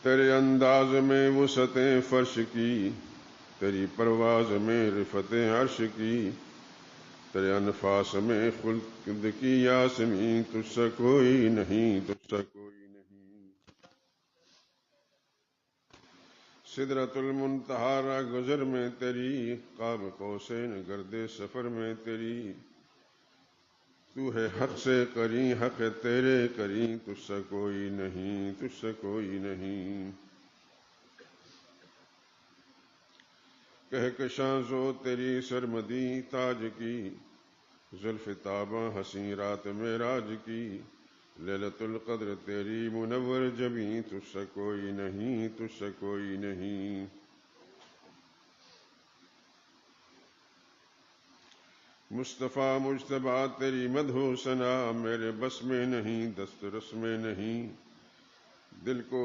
تیرے انداز میں وسعت فرش کی، تیری پرواز میں رفت عرش کی، تیرے انفاس میں خلد کی یاسمین، تجھ سا کوئی نہیں، تجھ سا کوئی نہیں۔ سدرۃ المنتہا راہ گزر میں تیری، قاب قوسین گرد سفر میں تیری، تو ہے حق سے قریب، حق ہے تیرے قریب، تجھ سا کوئی نہیں، تجھ سا کوئی نہیں۔ کہکشاں زو تیری سرمدی تاج کی، زلف تاباں حسیں رات معراج کی، لیلۃ القدر تیری منور جبیں، تجھ سا کوئی نہیں، تجھ سا کوئی نہیں۔ مصطفیٰ مجتبیٰ تیری مدح و ثنا، میرے بس میں نہیں، دست رس میں نہیں، دل کو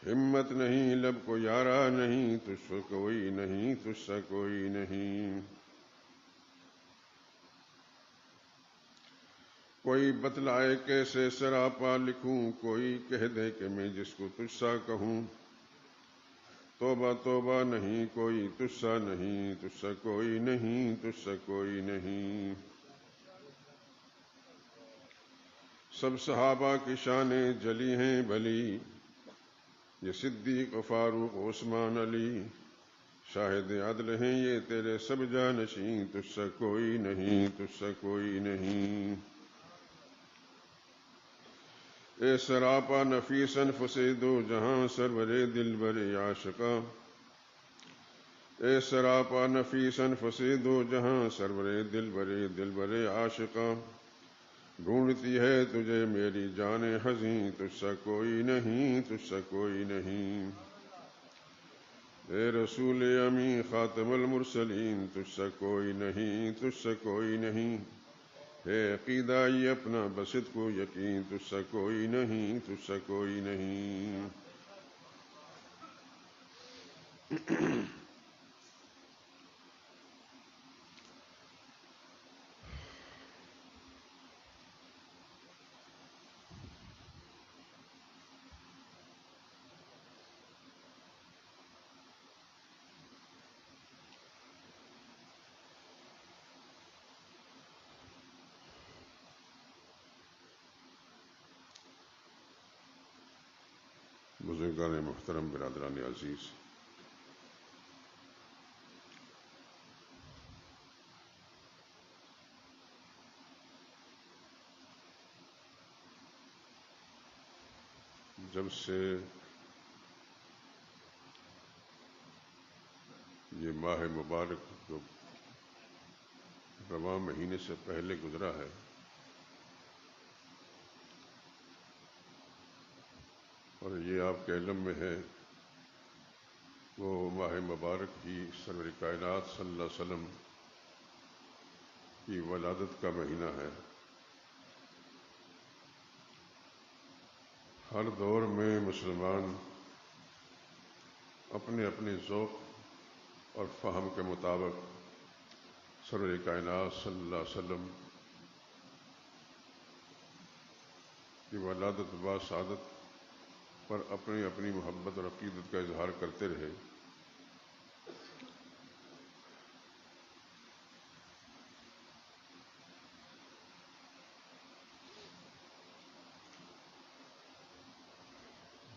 ہمت نہیں، لب کو یارا نہیں، تجھ سا کوئی نہیں، تجھ سا کوئی نہیں۔ کوئی بتلائے کیسے سراپا لکھوں، کوئی کہہ دے کہ میں جس کو تجھ سا کہوں، توبہ توبہ نہیں کوئی تجھ سا نہیں، تجھ سا کوئی نہیں، تجھ سا کوئی نہیں۔ سب صحابہ کی شانیں جلی ہیں بھلی، یہ صدیق و فاروق و عثمان علی، شاہد عدل ہیں یہ تیرے سب جانشین، تجھ سا کوئی نہیں، تجھ سا کوئی نہیں۔ اے سراپا نفیس انفس دو جہاں، سرور دلبر عاشقاں، اے سراپا نفیس انفس دو جہاں، سرور دلبر عاشقاں، ڈھونڈتی ہے تجھے میری جان حزیں، تجھ سا کوئی نہیں، تجھ سا کوئی نہیں۔ اے رسول امی خاتم المرسلین، تجھ سا کوئی نہیں، تجھ سا کوئی نہیں۔ اے عقیدہ یہ اپنا بصدق و یقین، تجھ سا کوئی نہیں، تجھ سا کوئی نہیں۔ بزرگان محترم، برادران عزیز، جب سے یہ ماہ مبارک جو رواں مہینے سے پہلے گزرا ہے، اور یہ آپ کے علم میں ہے وہ ماہ مبارک ہی سرور کائنات صلی اللہ علیہ وسلم کی ولادت کا مہینہ ہے۔ ہر دور میں مسلمان اپنے اپنے ذوق اور فہم کے مطابق سرور کائنات صلی اللہ علیہ وسلم کی ولادت و سعادت پر اپنی اپنی محبت اور عقیدت کا اظہار کرتے رہے۔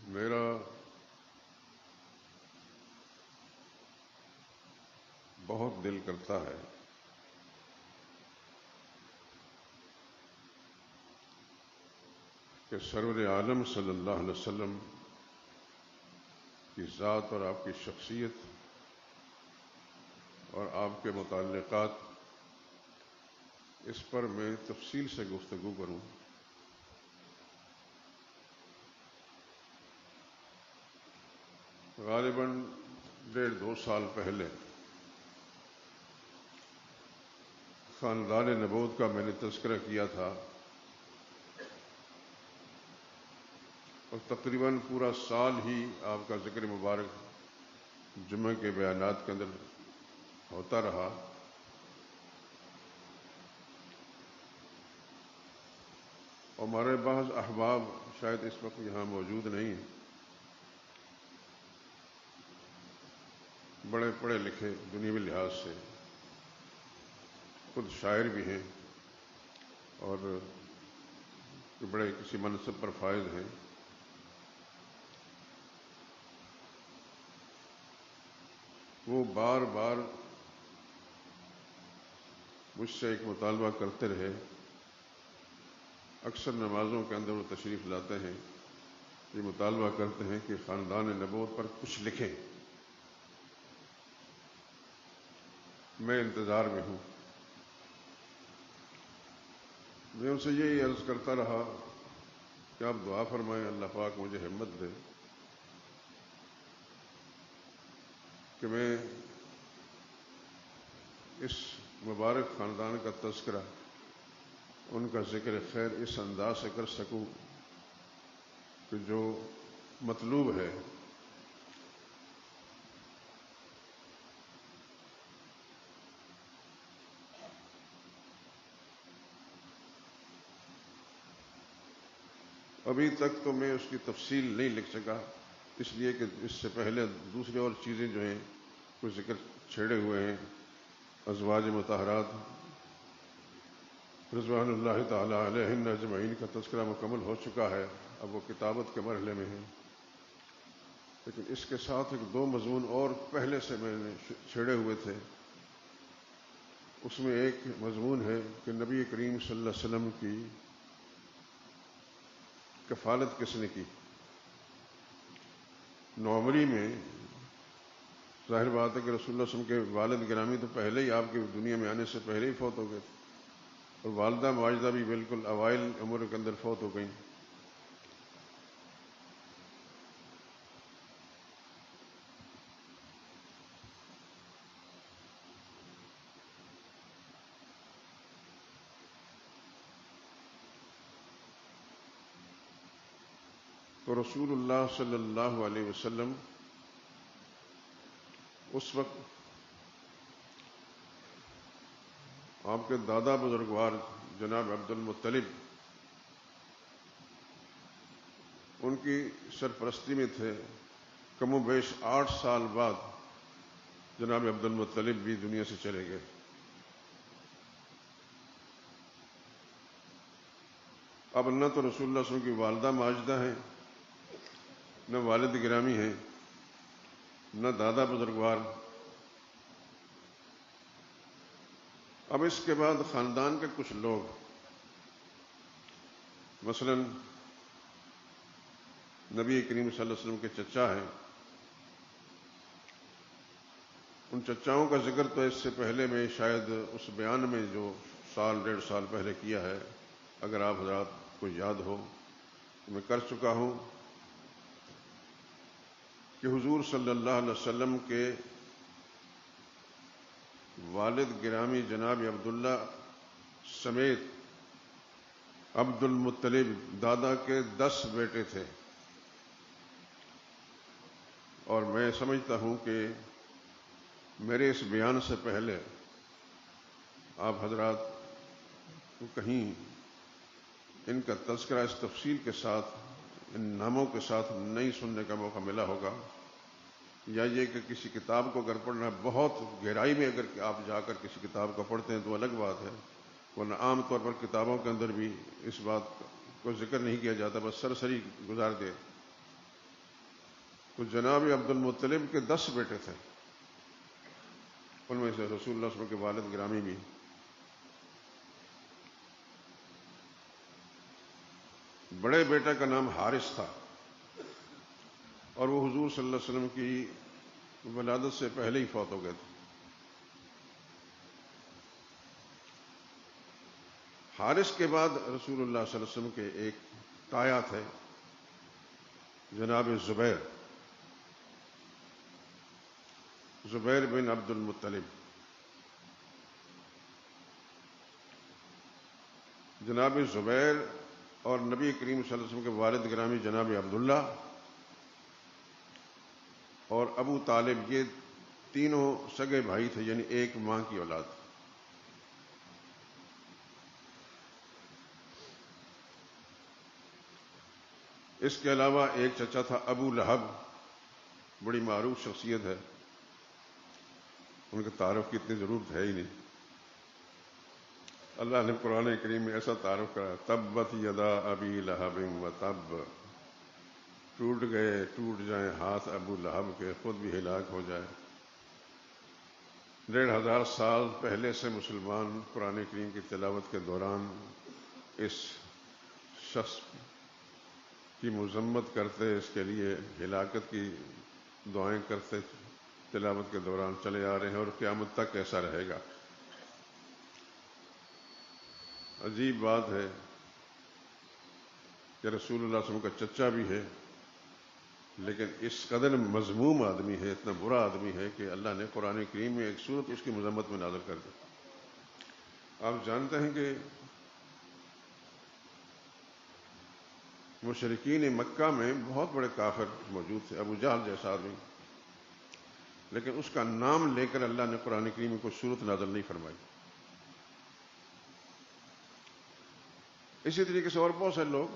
میرا بہت دل کرتا ہے کہ سرور عالم صلی اللہ علیہ وسلم کی ذات اور آپ کی شخصیت اور آپ کے متعلقات، اس پر میں تفصیل سے گفتگو کروں۔ غالباً 1.5-2 سال پہلے خاندان نبوت کا میں نے تذکرہ کیا تھا، اور تقریباً پورا سال ہی آپ کا ذکر مبارک جمعہ کے بیانات کے اندر ہوتا رہا۔ اور ہمارے بعض احباب شاید اس وقت یہاں موجود نہیں ہیں، بڑے پڑھے لکھے دنیوی لحاظ سے، خود شاعر بھی ہیں اور بڑے کسی منصب پر فائز ہیں، وہ بار بار مجھ سے ایک مطالبہ کرتے رہے۔ اکثر نمازوں کے اندر وہ تشریف لاتے ہیں، یہ مطالبہ کرتے ہیں کہ خاندان نبوت پر کچھ لکھیں۔ میں انتظار میں ہوں۔ میں ان سے یہی عرض کرتا رہا کہ آپ دعا فرمائیں، اللہ پاک مجھے ہمت دے کہ میں اس مبارک خاندان کا تذکرہ، ان کا ذکر خیر اس انداز سے کر سکوں کہ جو مطلوب ہے۔ ابھی تک تو میں اس کی تفصیل نہیں لکھ سکا، اس لیے کہ اس سے پہلے دوسری اور چیزیں جو ہیں کچھ ذکر چھیڑے ہوئے ہیں۔ ازواج مطہرات رضوان اللہ تعالی علیہن اجمعین کا تذکرہ مکمل ہو چکا ہے، اب وہ کتابت کے مرحلے میں ہے، لیکن اس کے ساتھ ایک دو مضمون اور پہلے سے میں نے چھیڑے ہوئے تھے۔ اس میں ایک مضمون ہے کہ نبی کریم صلی اللہ علیہ وسلم کی کفالت کس نے کی۔ نومری میں ظاہر بات ہے کہ رسول اللہ صلی اللہ علیہ وسلم کے والد گرامی تو پہلے ہی آپ کی دنیا میں آنے سے پہلے ہی فوت ہو گئے تھے، اور والدہ ماجدہ بھی بالکل اوائل عمر کے اندر فوت ہو گئیں۔ تو رسول اللہ صلی اللہ علیہ وسلم اس وقت آپ کے دادا بزرگوار جناب عبد المطلب ان کی سرپرستی میں تھے۔ کم و بیش 8 سال بعد جناب عبد المطلب بھی دنیا سے چلے گئے۔ اب نہ تو رسول اللہ صلی اللہ علیہ وسلم کی والدہ ماجدہ ہیں، نہ والد گرامی ہیں، نہ دادا بزرگوار۔ اب اس کے بعد خاندان کے کچھ لوگ، مثلا نبی کریم صلی اللہ علیہ وسلم کے چچا ہیں، ان چچاؤں کا ذکر تو اس سے پہلے میں شاید اس بیان میں جو 1.5 سال پہلے کیا ہے، اگر آپ حضرات کو یاد ہو تو میں کر چکا ہوں کہ حضور صلی اللہ علیہ وسلم کے والد گرامی جناب عبداللہ سمیت عبد المطلب دادا کے 10 بیٹے تھے، اور میں سمجھتا ہوں کہ میرے اس بیان سے پہلے آپ حضرات کو کہیں ان کا تذکرہ اس تفصیل کے ساتھ، ان ناموں کے ساتھ نہیں سننے کا موقع ملا ہوگا، یا یہ کہ کسی کتاب کو اگر پڑھنا بہت گہرائی میں اگر آپ جا کر کسی کتاب کو پڑھتے ہیں تو الگ بات ہے، ورنہ عام طور پر کتابوں کے اندر بھی اس بات کو ذکر نہیں کیا جاتا، بس سرسری گزار دے۔ تو جناب عبد المطلب کے 10 بیٹے تھے، ان میں سے رسول اللہ صلی اللہ علیہ وسلم کے والد گرامی بھی۔ بڑے بیٹے کا نام حارث تھا، اور وہ حضور صلی اللہ علیہ وسلم کی ولادت سے پہلے ہی فوت ہو گئے تھے۔ حارث کے بعد رسول اللہ صلی اللہ علیہ وسلم کے ایک تایا تھے جناب زبیر بن عبد المطلب۔ جناب زبیر اور نبی کریم صلی اللہ علیہ وسلم کے والد گرامی جناب عبداللہ اور ابو طالب، یہ تینوں سگے بھائی تھے، یعنی ایک ماں کی اولاد۔ اس کے علاوہ ایک چچا تھا ابو لہب، بڑی معروف شخصیت ہے، ان کے تعارف کی اتنی ضرورت ہے ہی نہیں. اللہ نے قرآن کریم میں ایسا تعارف کرا، تبت یدا ابی لہب و تب، ٹوٹ گئے ٹوٹ جائیں ہاتھ ابو لہب کے، خود بھی ہلاک ہو جائے. 1500 سال پہلے سے مسلمان قرآن کریم کی تلاوت کے دوران اس شخص کی مذمت کرتے، اس کے لیے ہلاکت کی دعائیں کرتے تلاوت کے دوران چلے آ رہے ہیں، اور قیامت تک ایسا رہے گا. عجیب بات ہے کہ رسول اللہ صلی اللہ علیہ وسلم کا چچا بھی ہے، لیکن اس قدر مذموم آدمی ہے، اتنا برا آدمی ہے کہ اللہ نے قرآن کریم میں ایک صورت اس کی مذمت میں نازل کر دی. آپ جانتے ہیں کہ مشرکین مکہ میں بہت بڑے کافر موجود تھے، ابو جہل جیسا آدمی، لیکن اس کا نام لے کر اللہ نے قرآن کریم میں کوئی صورت نازل نہیں فرمائی. اسی طریقے سے اور بہت سے لوگ،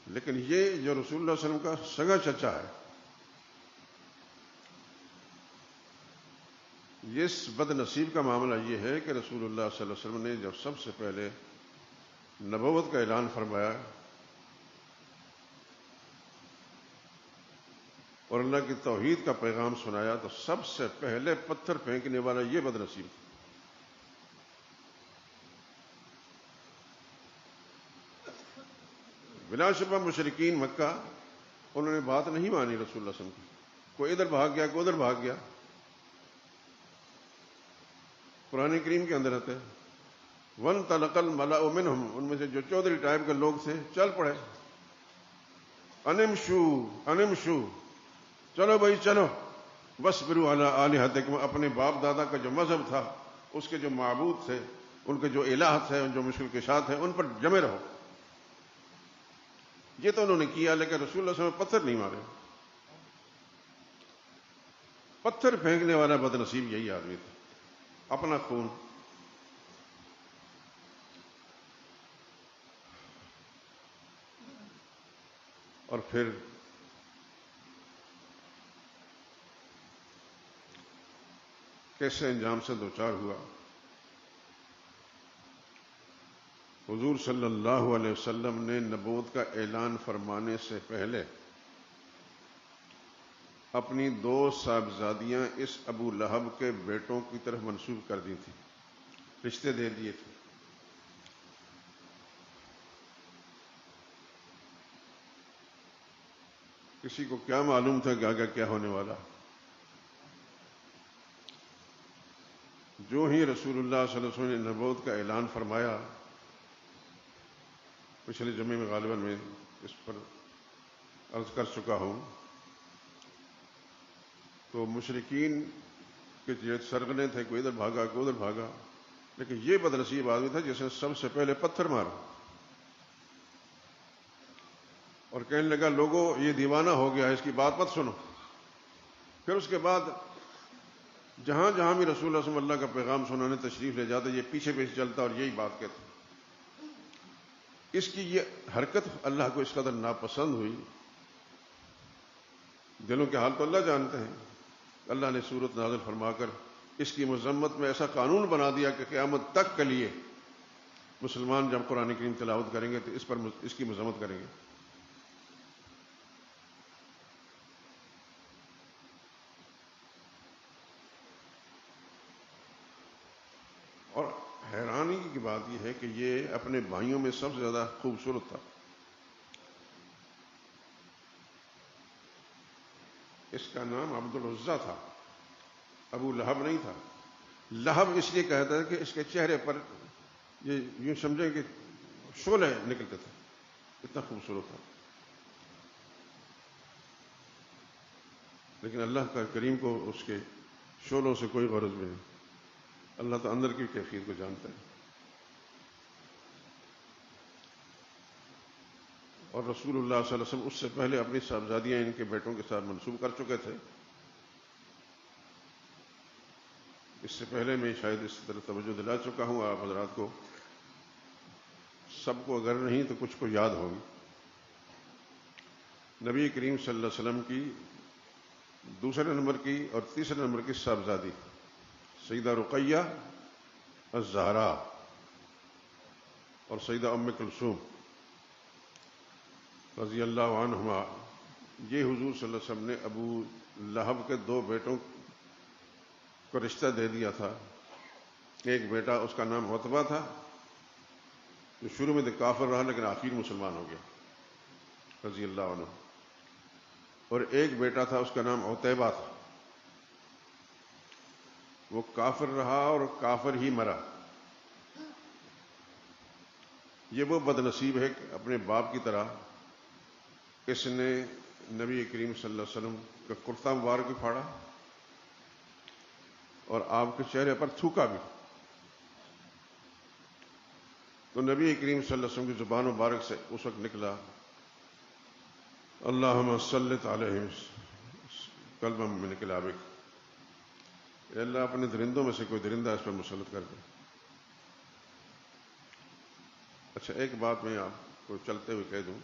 لیکن یہ جو رسول اللہ صلی اللہ علیہ وسلم کا سگا چچا ہے، اس بد نصیب کا معاملہ یہ ہے کہ رسول اللہ صلی اللہ علیہ وسلم نے جب سب سے پہلے نبوت کا اعلان فرمایا اور اللہ کی توحید کا پیغام سنایا، تو سب سے پہلے پتھر پھینکنے والا یہ بد نصیب تھا. بلا شبہ مشرکین مکہ، انہوں نے بات نہیں مانی رسول اللہ صلی اللہ علیہ وسلم کی. کوئی ادھر بھاگ گیا، کوئی ادھر بھاگ گیا. قرآن کریم کے اندر ہے وَانْطَلَقَ الْمَلَأُ مِنْهُمْ، ان میں سے جو چودھری ٹائپ کے لوگ تھے چل پڑے. انمشو، چلو بھائی چلو، وَاصْبِرُوا عَلَىٰ آلِهَتِكُمْ، اپنے باپ دادا کا جو مذہب تھا، اس کے جو معبود تھے، ان کے جو الہ تھے، جو مشکل کشاد ہیں، ان پر جمے رہو. یہ تو انہوں نے کیا، لیکن رسول اللہ صلی اللہ علیہ وسلم پتھر نہیں مارے. پتھر پھینکنے والا بد نصیب یہی آدمی تھا. اپنا خون. اور پھر کیسے انجام سے دوچار ہوا. حضور صلی اللہ علیہ وسلم نے نبوت کا اعلان فرمانے سے پہلے اپنی 2 صاحبزادیاں اس ابو لہب کے بیٹوں کی طرف منسوب کر دی تھیں، رشتے دے دیے تھے. کسی کو کیا معلوم تھا کہ آگے کیا ہونے والا. جو ہی رسول اللہ صلی اللہ علیہ وسلم نے نبوت کا اعلان فرمایا، پچھلے جمعے میں غالباً میں اس پر عرض کر چکا ہوں، تو مشرکین کے جو سرغنے تھے، کوئی ادھر بھاگا کوئی ادھر بھاگا، لیکن یہ بدنصیب آدمی تھا جس نے سب سے پہلے پتھر مارا اور کہنے لگا لوگوں یہ دیوانہ ہو گیا، اس کی بات مت سنو. پھر اس کے بعد جہاں جہاں بھی رسول اللہ صلی اللہ علیہ وسلم اللہ کا پیغام سنانے تشریف لے جاتا، یہ پیچھے پیچھے چلتا اور یہی بات کہتا. اس کی یہ حرکت اللہ کو اس قدر ناپسند ہوئی. دلوں کے حال تو اللہ جانتے ہیں. اللہ نے سورت نازل فرما کر اس کی مذمت میں ایسا قانون بنا دیا کہ قیامت تک کے لیے مسلمان جب قرآن کریم تلاوت کریں گے تو اس کی مذمت کریں گے. اور حیرانی کی بات یہ ہے کہ یہ اپنے بھائیوں میں سب سے زیادہ خوبصورت تھا. اس کا نام عبد العزیٰ تھا، ابو لہب نہیں تھا. لہب اس لیے کہتا ہے کہ اس کے چہرے پر یہ یوں سمجھیں کہ شعلے نکلتے تھے، اتنا خوبصورت تھا. لیکن اللہ کا کریم کو اس کے شعلوں سے کوئی غرض نہیں. اللہ تو اندر کی کیفیت کو جانتا ہے. اور رسول اللہ صلی اللہ علیہ وسلم اس سے پہلے اپنی صاحبزادیاں ان کے بیٹوں کے ساتھ منسوب کر چکے تھے. اس سے پہلے میں شاید اس طرح توجہ دلا چکا ہوں آپ حضرات کو، سب کو اگر نہیں تو کچھ کو یاد ہوگی. نبی کریم صلی اللہ علیہ وسلم کی دوسرے نمبر کی اور تیسرے نمبر کی صاحبزادی سیدہ رقیہ الزہرا اور سیدہ ام کلثوم رضی اللہ عنہما، یہ حضور صلی اللہ علیہ وسلم نے ابو لہب کے 2 بیٹوں کو رشتہ دے دیا تھا۔ ایک بیٹا اس کا نام عتبہ تھا، جو شروع میں تو کافر رہا لیکن آخر مسلمان ہو گیا رضی اللہ عنہ، اور ایک بیٹا تھا اس کا نام عتیبہ تھا، وہ کافر رہا اور کافر ہی مرا۔ یہ وہ بد نصیب ہے کہ اپنے باپ کی طرح اس نے نبی کریم صلی اللہ علیہ وسلم کا کرتا مبارک بھی پھاڑا اور آپ کے چہرے پر تھوکا بھی۔ تو نبی کریم صلی اللہ علیہ وسلم کی زبان مبارک سے اس وقت نکلا، اللہم صلت علیہم قلبا من کلابک، اے اللہ اپنے درندوں میں سے کوئی درندہ اس پر مسلط کر دے۔ اچھا، ایک بات میں آپ کو چلتے ہوئے کہہ دوں،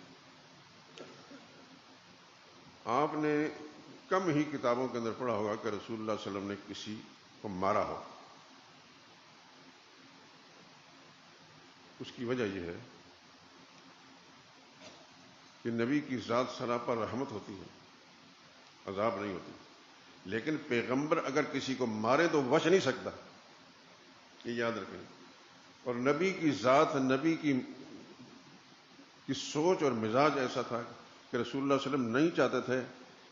آپ نے کم ہی کتابوں کے اندر پڑھا ہوگا کہ رسول اللہ صلی اللہ علیہ وسلم نے کسی کو مارا ہو۔ اس کی وجہ یہ ہے کہ نبی کی ذات سراپا رحمت ہوتی ہے، عذاب نہیں ہوتی، لیکن پیغمبر اگر کسی کو مارے تو بچ نہیں سکتا، یہ یاد رکھیں۔ اور نبی کی ذات، نبی کی سوچ اور مزاج ایسا تھا کہ رسول اللہ صلی اللہ علیہ وسلم نہیں چاہتے تھے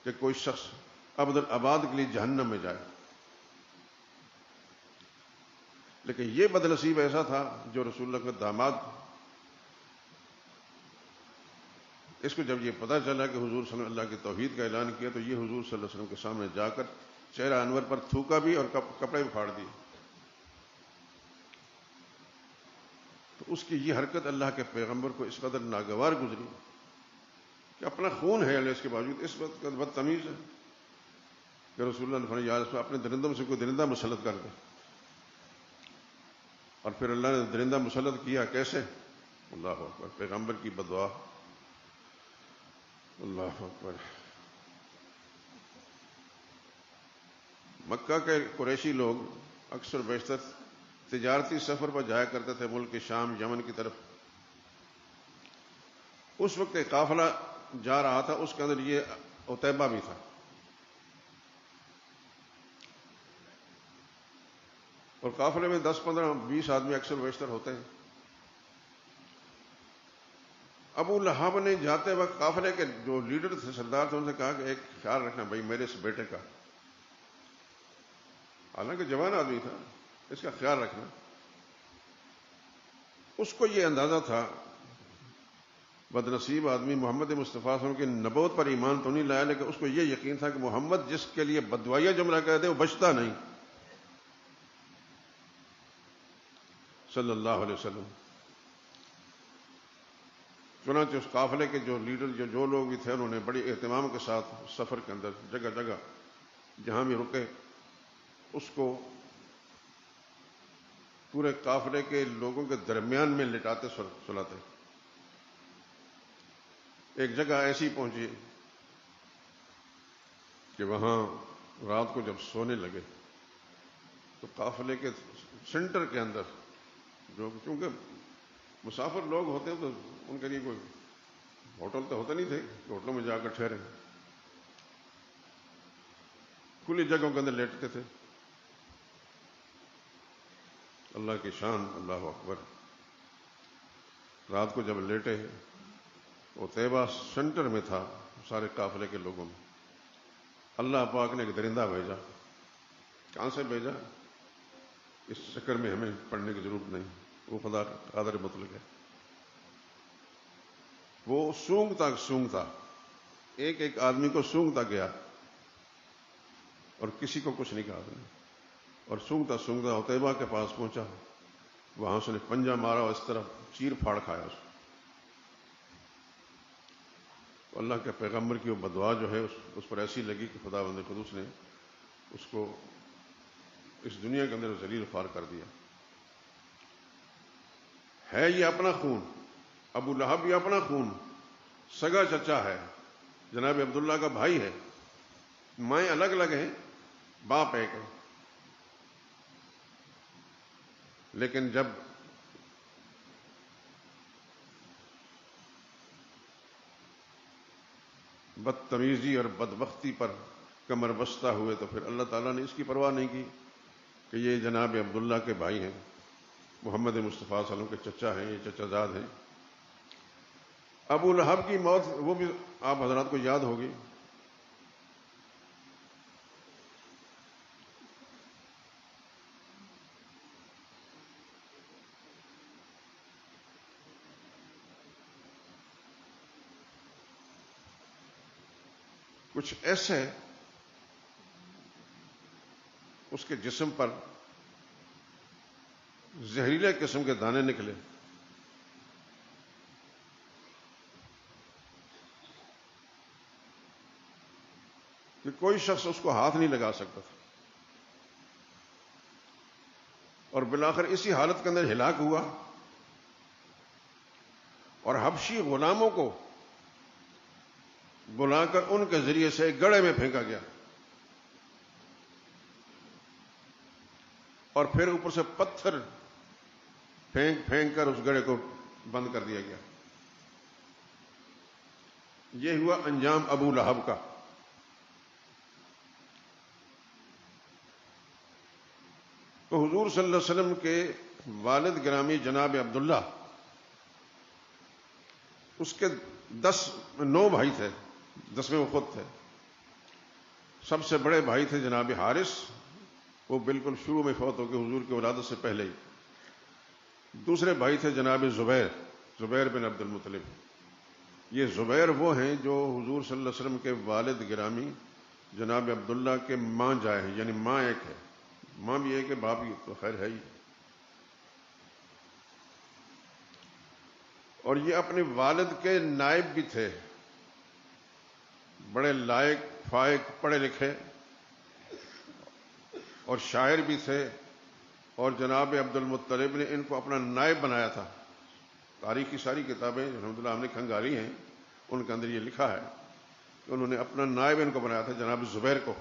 کہ کوئی شخص ابد الآباد کے لیے جہنم میں جائے، لیکن یہ بد نصیب ایسا تھا جو رسول اللہ کا داماد، اس کو جب یہ پتہ چلا کہ حضور صلی اللہ علیہ وسلم اللہ کی توحید کا اعلان کیا تو یہ حضور صلی اللہ علیہ وسلم کے سامنے جا کر چہرہ انور پر تھوکا بھی اور کپڑے بھی پھاڑ دیے۔ تو اس کی یہ حرکت اللہ کے پیغمبر کو اس قدر ناگوار گزری کہ اپنا خون ہے اس کے باوجود اس وقت کا بدتمیز ہے کہ رسول اللہ نے فرمایا یا رسول اپنے درندوں میں سے کوئی درندہ مسلط کر دے، اور پھر اللہ نے درندہ مسلط کیا، کیسے؟ اللہ اکبر، پیغمبر کی بددعا، اللہ اکبر۔ مکہ کے قریشی لوگ اکثر بیشتر تجارتی سفر پر جایا کرتے تھے ملک شام، یمن کی طرف۔ اس وقت ایک قافلہ جا رہا تھا، اس کے اندر یہ عتیبہ بھی تھا۔ اور قافلے میں 10 15 20 آدمی اکثر بیشتر ہوتے ہیں۔ ابو لہب نے جاتے وقت قافلے کے جو لیڈر تھے، سردار تھے، ان سے کہا کہ ایک خیال رکھنا بھائی میرے اس بیٹے کا، حالانکہ جوان آدمی تھا، اس کا خیال رکھنا۔ اس کو یہ اندازہ تھا بد نصیب آدمی محمد مصطفیٰ صلی اللہ علیہ وسلم کی نبوت پر ایمان تو نہیں لایا، لیکن اس کو یہ یقین تھا کہ محمد جس کے لیے بددعائیہ جملہ کہتے وہ بچتا نہیں، صلی اللہ علیہ وسلم۔ چنانچہ اس قافلے کے جو لیڈر جو لوگ بھی تھے، انہوں نے بڑی اہتمام کے ساتھ سفر کے اندر جگہ جگہ جہاں بھی رکے اس کو پورے قافلے کے لوگوں کے درمیان میں لٹاتے سلاتے۔ ایک جگہ ایسی پہنچی کہ وہاں رات کو جب سونے لگے تو قافلے کے سینٹر کے اندر، جو چونکہ مسافر لوگ ہوتے ہیں تو ان کے لیے کوئی ہوٹل تو ہوتے نہیں تھے کہ ہوٹلوں میں جا کر ٹھہرے، کھلی جگہوں کے اندر لیٹتے تھے۔ اللہ کی شان، اللہ اکبر۔ رات کو جب لیٹے، عتیبہ سینٹر میں تھا سارے قافلے کے لوگوں میں، اللہ پاک نے ایک درندہ بھیجا۔ کہاں سے بھیجا اس چکر میں ہمیں پڑھنے کی ضرورت نہیں، وہ خدا قادر مطلق ہے۔ وہ سونگتا ایک ایک آدمی کو سونگتا گیا اور کسی کو کچھ نہیں کہا اس نے، اور سونگتا عتیبہ کے پاس پہنچا، وہاں سے نے پنجہ مارا اور اس طرح چیر پھاڑ کھایا اس کو۔ تو اللہ کے پیغمبر کی وہ بددعا جو ہے اس پر ایسی لگی کہ خدا بند قدوس نے اس کو اس دنیا کے اندر ذلیل خوار کر دیا۔ ہے یہ اپنا خون، ابو لہب یہ اپنا خون، سگا چچا ہے، جناب عبداللہ کا بھائی ہے، مائیں الگ الگ ہیں، باپ ایک ہے، لیکن جب بدتمیزی اور بدبختی پر کمر بستہ ہوئے تو پھر اللہ تعالیٰ نے اس کی پرواہ نہیں کی کہ یہ جناب عبداللہ کے بھائی ہیں، محمد مصطفیٰ صلی اللہ علیہ وسلم کے چچا ہیں، یہ چچا زاد ہیں۔ ابو لہب کی موت وہ بھی آپ حضرات کو یاد ہوگی۔ کچھ ایسے اس کے جسم پر زہریلے قسم کے دانے نکلے کہ کوئی شخص اس کو ہاتھ نہیں لگا سکتا تھا، اور بالآخر اسی حالت کے اندر ہلاک ہوا، اور حبشی غلاموں کو بلا کر ان کے ذریعے سے ایک گڑھے میں پھینکا گیا، اور پھر اوپر سے پتھر پھینک کر اس گڑھے کو بند کر دیا گیا۔ یہ ہوا انجام ابو لہب کا۔ تو حضور صلی اللہ علیہ وسلم کے والد گرامی جناب عبداللہ، اس کے 9 بھائی تھے، 10ویں وہ خود تھے۔ سب سے بڑے بھائی تھے جناب حارث، وہ بالکل شروع میں فوت ہو گئے حضور کی ولادت سے پہلے ہی۔ دوسرے بھائی تھے جناب زبیر بن عبد المطلب۔ یہ زبیر وہ ہیں جو حضور صلی اللہ علیہ وسلم کے والد گرامی جناب عبداللہ کے ماں جائے ہیں، یعنی ماں ایک ہے، ماں بھی ایک ہے، باپ بھی تو خیر ہے ہی۔ اور یہ اپنے والد کے نائب بھی تھے، بڑے لائق فائق پڑھے لکھے اور شاعر بھی تھے، اور جناب عبد المطلب نے ان کو اپنا نائب بنایا تھا۔ تاریخ کی ساری کتابیں الحمدللہ ہم نے کھنگالی ہیں، ان کے اندر یہ لکھا ہے کہ انہوں نے اپنا نائب ان کو بنایا تھا، جناب زبیر کو،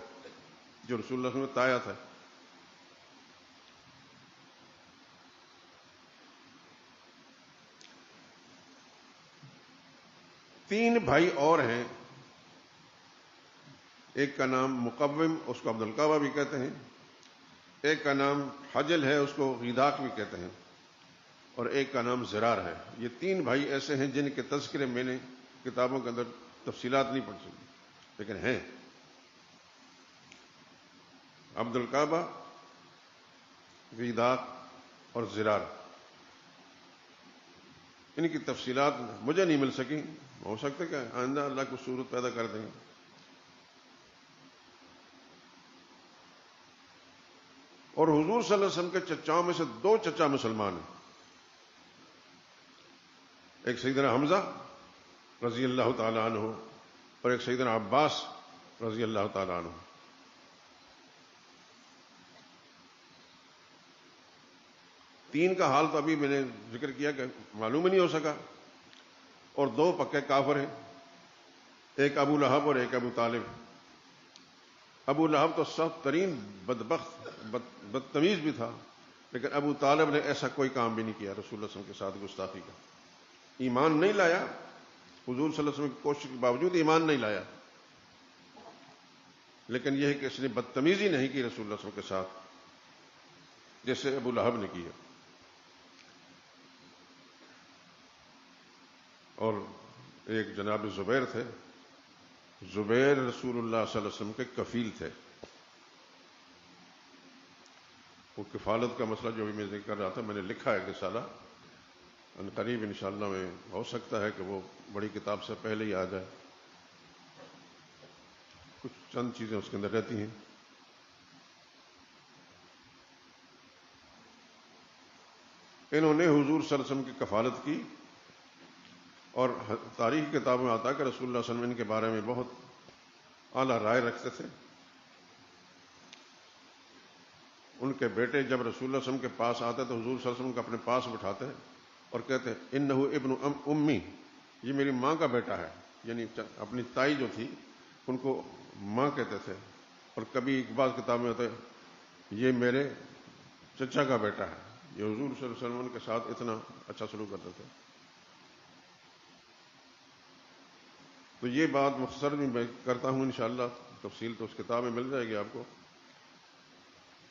جو رسول اللہ صلی اللہ علیہ وسلم میں تایا تھا۔ تین بھائی اور ہیں، ایک کا نام مقوم، اس کو عبد القعبہ بھی کہتے ہیں، ایک کا نام حجل ہے، اس کو غیداق بھی کہتے ہیں، اور ایک کا نام زرار ہے۔ یہ 3 بھائی ایسے ہیں جن کے تذکرے میں نے کتابوں کے اندر تفصیلات نہیں پڑھ سکی، لیکن ہیں عبد القعبہ، غیداق اور زرار۔ ان کی تفصیلات مجھے نہیں مل سکی، ہو سکتا ہے کہ آئندہ اللہ کو صورت پیدا کر دیں گے۔ اور حضور صلی اللہ علیہ وسلم کے چچاؤں میں سے 2 چچا مسلمان ہیں، ایک سیدنا حمزہ رضی اللہ تعالی عنہ اور ایک سیدنا عباس رضی اللہ تعالی عنہ۔ تین کا حال تو ابھی میں نے ذکر کیا کہ معلوم ہی نہیں ہو سکا، اور 2 پکے کافر ہیں، ایک ابو لہب اور ایک ابو طالب۔ ابو لہب تو سخت ترین بدبخت بدتمیز بھی تھا، لیکن ابو طالب نے ایسا کوئی کام بھی نہیں کیا رسول اللہ صلی اللہ علیہ وسلم کے ساتھ گستاخی کا، ایمان نہیں لایا، حضور صلی اللہ علیہ وسلم کی کوشش کے باوجود ایمان نہیں لایا، لیکن یہ ہے کہ اس نے بدتمیزی نہیں کی رسول اللہ صلی اللہ علیہ وسلم کے ساتھ جیسے ابو لہب نے کیا۔ اور ایک جناب زبیر تھے، زبیر رسول اللہ صلی اللہ علیہ وسلم کے کفیل تھے۔ وہ کفالت کا مسئلہ جو بھی میں ذکر کر رہا تھا، میں نے لکھا ہے رسالہ، ان قریب انشاءاللہ میں ہو سکتا ہے کہ وہ بڑی کتاب سے پہلے ہی آ جائے، کچھ چند چیزیں اس کے اندر رہتی ہیں۔ انہوں نے حضور صلی اللہ علیہ وسلم کی کفالت کی، اور تاریخ کتابوں میں آتا ہے کہ رسول اللہ صلی اللہ علیہ وسلم ان کے بارے میں بہت اعلیٰ رائے رکھتے تھے۔ ان کے بیٹے جب رسول اللہ صلی اللہ علیہ وسلم کے پاس آتے تو حضور صلی اللہ علیہ وسلم کو اپنے پاس بٹھاتے اور کہتے انہ ابن امی، یہ میری ماں کا بیٹا ہے، یعنی اپنی تائی جو تھی ان کو ماں کہتے تھے، اور کبھی ایک بعض کتاب میں ہوتا ہے یہ میرے چچا کا بیٹا ہے. یہ حضور صلی اللہ علیہ وسلم کے ساتھ اتنا اچھا سلوک کرتے تھے. تو یہ بات مختصر میں کرتا ہوں، انشاءاللہ تفصیل تو اس کتاب میں مل جائے گی آپ کو.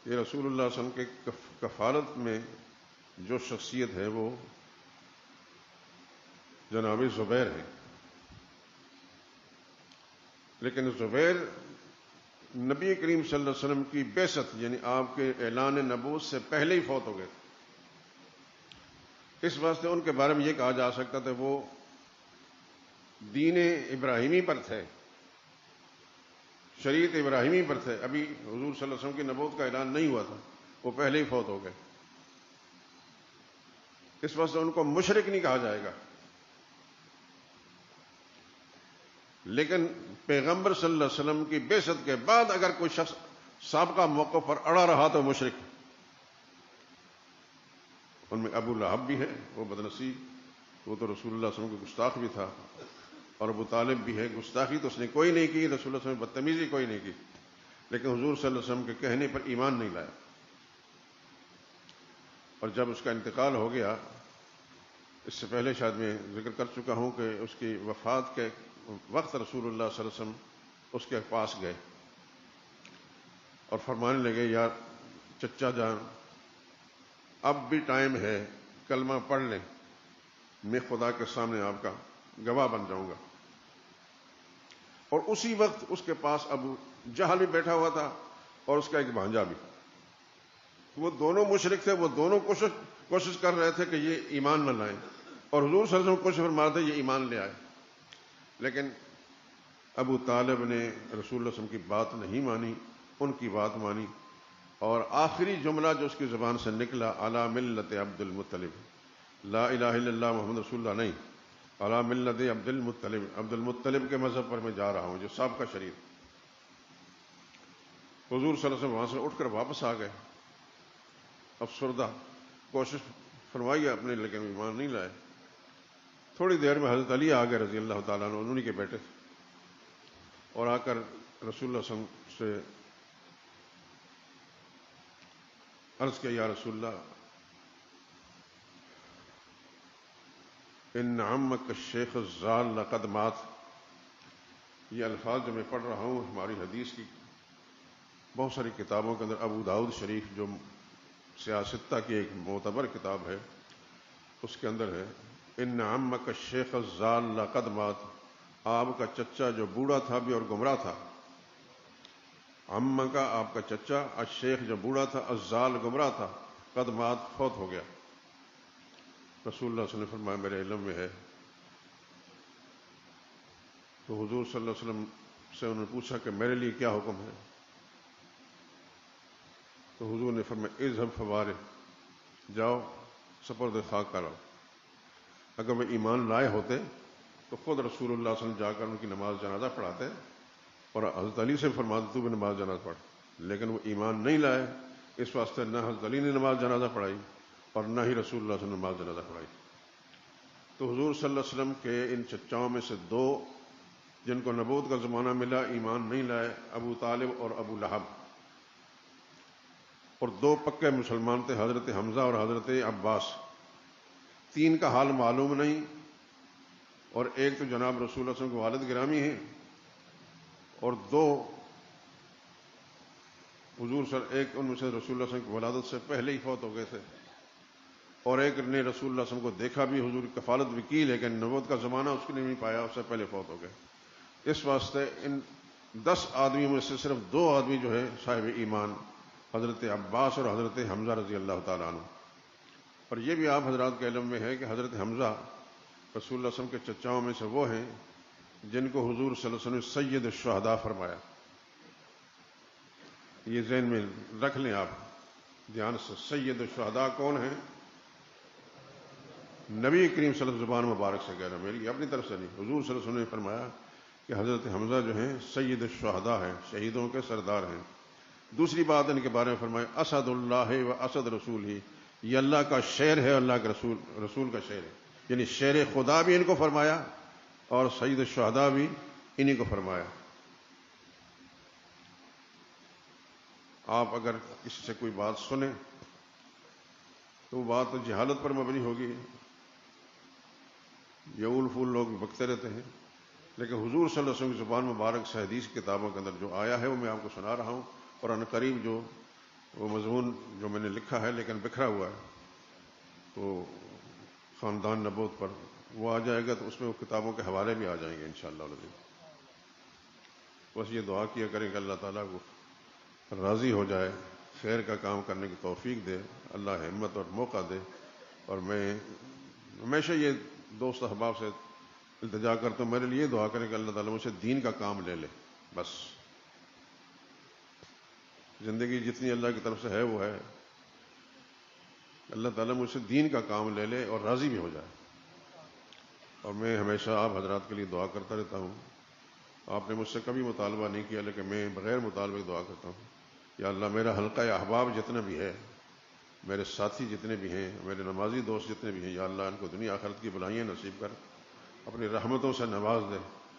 یہ رسول اللہ صلی اللہ علیہ وسلم کے کفالت میں جو شخصیت ہے وہ جناب زبیر ہے. لیکن زبیر نبی کریم صلی اللہ علیہ وسلم کی بعثت یعنی آپ کے اعلان نبوت سے پہلے ہی فوت ہو گئے. اس واسطے ان کے بارے میں یہ کہا جا سکتا تھا وہ دین ابراہیمی پر تھے، شریعت ابراہیمی پر تھے. ابھی حضور صلی اللہ علیہ وسلم کی نبوت کا اعلان نہیں ہوا تھا، وہ پہلے ہی فوت ہو گئے. اس واسطے ان کو مشرک نہیں کہا جائے گا. لیکن پیغمبر صلی اللہ علیہ وسلم کی بعثت کے بعد اگر کوئی شخص سابقہ موقع پر اڑا رہا تو مشرک. ان میں ابو لہب بھی ہے، وہ بدنصیب، وہ تو رسول اللہ صلی اللہ علیہ وسلم کے گستاخ بھی تھا. اور ابو طالب بھی ہے، گستاخی تو اس نے کوئی نہیں کی، رسول اللہ صلی اللہ علیہ وسلم بدتمیزی کوئی نہیں کی، لیکن حضور صلی اللہ علیہ وسلم کے کہنے پر ایمان نہیں لایا. اور جب اس کا انتقال ہو گیا، اس سے پہلے شاید میں ذکر کر چکا ہوں کہ اس کی وفات کے وقت رسول اللہ صلی اللہ علیہ وسلم اس کے پاس گئے اور فرمانے لگے یار چچا جان اب بھی ٹائم ہے، کلمہ پڑھ لیں، میں خدا کے سامنے آپ کا گواہ بن جاؤں گا. اور اسی وقت اس کے پاس ابو جہل بھی بیٹھا ہوا تھا اور اس کا ایک بھانجا بھی. وہ دونوں مشرک تھے، وہ دونوں کوشش کر رہے تھے کہ یہ ایمان نہ لائیں، اور حضور صلی اللہ علیہ وسلم کوشش فرما رہے تھے یہ ایمان لے آئے. لیکن ابو طالب نے رسول اللہ صلی اللہ علیہ وسلم کی بات نہیں مانی، ان کی بات مانی، اور آخری جملہ جو اس کی زبان سے نکلا علی ملت عبد المطلب، لا الہ الا اللہ محمد رسول اللہ نہیں، علی ملت عبد المطلب، عبد المطلب کے مذہب پر میں جا رہا ہوں جو سابقہ شریف. حضور صلی اللہ علیہ وسلم وہاں سے اٹھ کر واپس آ گئے، افسردہ، کوشش فرمائی اپنے لیکن ایمان نہیں لائے. تھوڑی دیر میں حضرت علی آ گئے رضی اللہ تعالیٰ عنہ، انہی کے بیٹے، اور آ کر رسول اللہ صلی اللہ علیہ وسلم سے عرض کیا یا رسول اللہ ان عمک الشیخ الزال لقد مات. یہ الفاظ جو میں پڑھ رہا ہوں ہماری حدیث کی بہت ساری کتابوں کے اندر، ابو داؤد شریف جو سیاستہ کی ایک معتبر کتاب ہے اس کے اندر ہے ان عمک الشیخ الزال لقد مات، آپ کا چچا جو بوڑھا تھا بھی اور گمراہ تھا. عمہ کا آپ کا چچا، الشیخ جو بوڑھا تھا، الزال گمراہ تھا، قد مات فوت ہو گیا. رسول اللہ صلی اللہ علیہ وسلم نے فرمایا میرے علم میں ہے. تو حضور صلی اللہ علیہ وسلم سے انہوں نے پوچھا کہ میرے لیے کیا حکم ہے؟ تو حضور نے فرمایا اذهب فوارث، جاؤ سپرد خاک کرو. اگر وہ ایمان لائے ہوتے تو خود رسول اللہ صلی اللہ علیہ وسلم جا کر ان کی نماز جنازہ پڑھاتے اور حضرت علی سے فرماتے تو بھی نماز جنازہ پڑھ. لیکن وہ ایمان نہیں لائے، اس واسطے نہ حضرت علی نے نماز جنازہ پڑھائی اور نہ ہی رسول اللہ صلی اللہ علیہ وسلم نے نماز جنازہ پڑھائی. تو حضور صلی اللہ علیہ وسلم کے ان چچاؤں میں سے دو جن کو نبوت کا زمانہ ملا ایمان نہیں لائے، ابو طالب اور ابو لہب، اور دو پکے مسلمان تھے حضرت حمزہ اور حضرت عباس. تین کا حال معلوم نہیں، اور ایک تو جناب رسول اللہ صلی اللہ علیہ وسلم کے والد گرامی ہیں، اور دو ایک ان میں سے رسول اللہ صلی اللہ علیہ وسلم کی ولادت سے پہلے ہی فوت ہو گئے تھے، اور ایک نے رسول اللہ صلی اللہ علیہ وسلم کو دیکھا بھی، حضور کی کفالت بھی کی، لیکن نبوت کا زمانہ اس کو نہیں پایا، اس سے پہلے فوت ہو گئے. اس واسطے ان 10 آدمیوں میں سے صرف 2 آدمی جو ہے صاحب ایمان، حضرت عباس اور حضرت حمزہ رضی اللہ تعالیٰ عنہ. اور یہ بھی آپ حضرات کے علم میں ہے کہ حضرت حمزہ رسول اللہ صلی اللہ علیہ وسلم کے چچاؤں میں سے وہ ہیں جن کو حضور صلی اللہ علیہ وسلم نے سید الشہداء فرمایا. یہ ذہن میں رکھ لیں آپ دھیان سے. سید الشہداء کون ہیں؟ نبی کریم صلی اللہ علیہ وسلم زبان مبارک سے کہہ رہا ہوں، میری اپنی طرف سے نہیں. حضور صلی اللہ علیہ وسلم نے فرمایا کہ حضرت حمزہ جو ہیں سید الشہداء ہیں، شہیدوں کے سردار ہیں. دوسری بات ان کے بارے میں فرمایا اسد اللہ و اسد رسول ہی، یہ اللہ کا شعر ہے، اللہ کے رسول کا شعر ہے. یعنی شعر خدا بھی ان کو فرمایا اور سید الشہداء بھی انہی کو فرمایا. آپ اگر کسی سے کوئی بات سنیں تو وہ بات تو جہالت پر مبنی ہوگی، یول پھول لوگ بکتے رہتے ہیں، لیکن حضور صلی اللہ علیہ وسلم کی زبان مبارک سے حدیث کتابوں کے اندر جو آیا ہے وہ میں آپ کو سنا رہا ہوں، اور ان قریب جو وہ مضمون جو میں نے لکھا ہے لیکن بکھرا ہوا ہے تو خاندان نبوت پر وہ آ جائے گا، تو اس میں وہ کتابوں کے حوالے بھی آ جائیں گے انشاءاللہ العزیز۔ بس یہ دعا کیا کریں کہ اللہ تعالیٰ کو راضی ہو جائے، خیر کا کام کرنے کی توفیق دے، اللہ ہمت اور موقع دے۔ اور میں ہمیشہ یہ دوست احباب سے التجا کرتا ہوں، میرے لیے دعا کریں کہ اللہ تعالیٰ مجھ سے دین کا کام لے لے۔ بس زندگی جتنی اللہ کی طرف سے ہے وہ ہے، اللہ تعالیٰ مجھ سے دین کا کام لے لے اور راضی بھی ہو جائے۔ اور میں ہمیشہ آپ حضرات کے لیے دعا کرتا رہتا ہوں، آپ نے مجھ سے کبھی مطالبہ نہیں کیا لیکن میں بغیر مطالبے دعا کرتا ہوں، یا اللہ میرا حلقہ احباب جتنا بھی ہے، میرے ساتھی جتنے بھی ہیں، میرے نمازی دوست جتنے بھی ہیں، یا اللہ ان کو دنیا آخرت کی بلائیاں نصیب کر، اپنی رحمتوں سے نواز دے،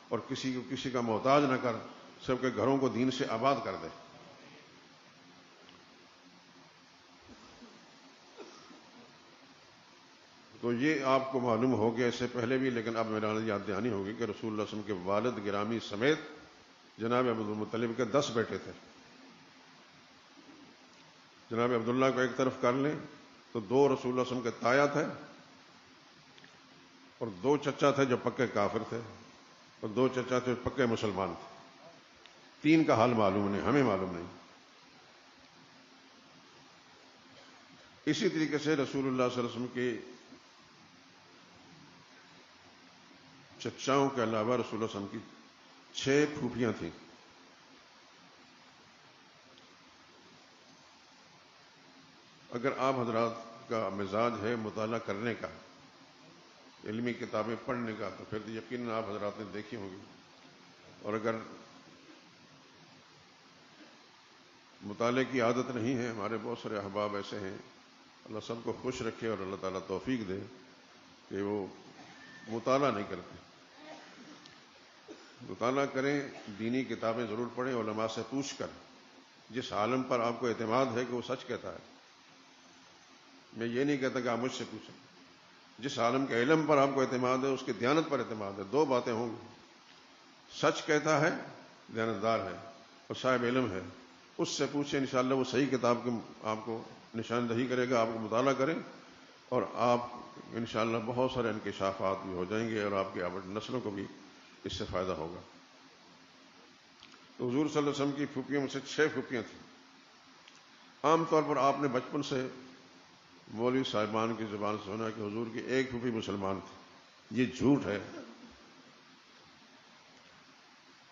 اور کسی کا محتاج نہ کر، سب کے گھروں کو دین سے آباد کر دے۔ تو یہ آپ کو معلوم ہو گیا اس سے پہلے بھی، لیکن اب میرا یاد دہانی ہوگی کہ رسول اللہ صلی اللہ علیہ وسلم کے والد گرامی سمیت جناب عبدالمطلب کے 10 بیٹے تھے۔ جناب عبداللہ کو ایک طرف کر لیں تو 2 رسول اللہ صلی اللہ علیہ وسلم کے تایا تھے، اور 2 چچا تھے جو پکے کافر تھے، اور 2 چچا تھے جو پکے مسلمان تھے۔ 3 کا حال معلوم نہیں، ہمیں معلوم نہیں۔ اسی طریقے سے رسول اللہ صلی اللہ علیہ وسلم کے چچاؤں کے علاوہ رسول اللہ صلی اللہ علیہ وسلم کی 6 پھوپھیاں تھیں۔ اگر آپ حضرات کا مزاج ہے مطالعہ کرنے کا، علمی کتابیں پڑھنے کا، تو پھر یقیناً آپ حضرات نے دیکھی ہوں گی، اور اگر مطالعے کی عادت نہیں ہے، ہمارے بہت سارے احباب ایسے ہیں، اللہ سب کو خوش رکھے اور اللہ تعالیٰ توفیق دے کہ وہ مطالعہ نہیں کرتے۔ مطالعہ کریں، دینی کتابیں ضرور پڑھیں، علماء سے پوچھ کر، جس عالم پر آپ کو اعتماد ہے کہ وہ سچ کہتا ہے۔ میں یہ نہیں کہتا کہ آپ مجھ سے پوچھیں، جس عالم کے علم پر آپ کو اعتماد ہے، اس کی دیانت پر اعتماد ہے، 2 باتیں ہوں گی، سچ کہتا ہے، دیانتدار ہے، اور صاحب علم ہے، اس سے پوچھیں، انشاءاللہ وہ صحیح کتاب کی آپ کو نشاندہی کرے گا، آپ کو مطالعہ کریں، اور آپ انشاءاللہ بہت سارے انکشافات بھی ہو جائیں گے، اور آپ کی آباد نسلوں کو بھی اس سے فائدہ ہوگا۔ تو حضور صلی اللہ علیہ وسلم کی پھوپھیوں میں سے 6 پھوپھیاں تھیں۔ عام طور پر آپ نے بچپن سے مولوی صاحبان کی زبان سے سنا کہ حضور کی 1 پھوپھی مسلمان تھی۔ یہ جھوٹ ہے۔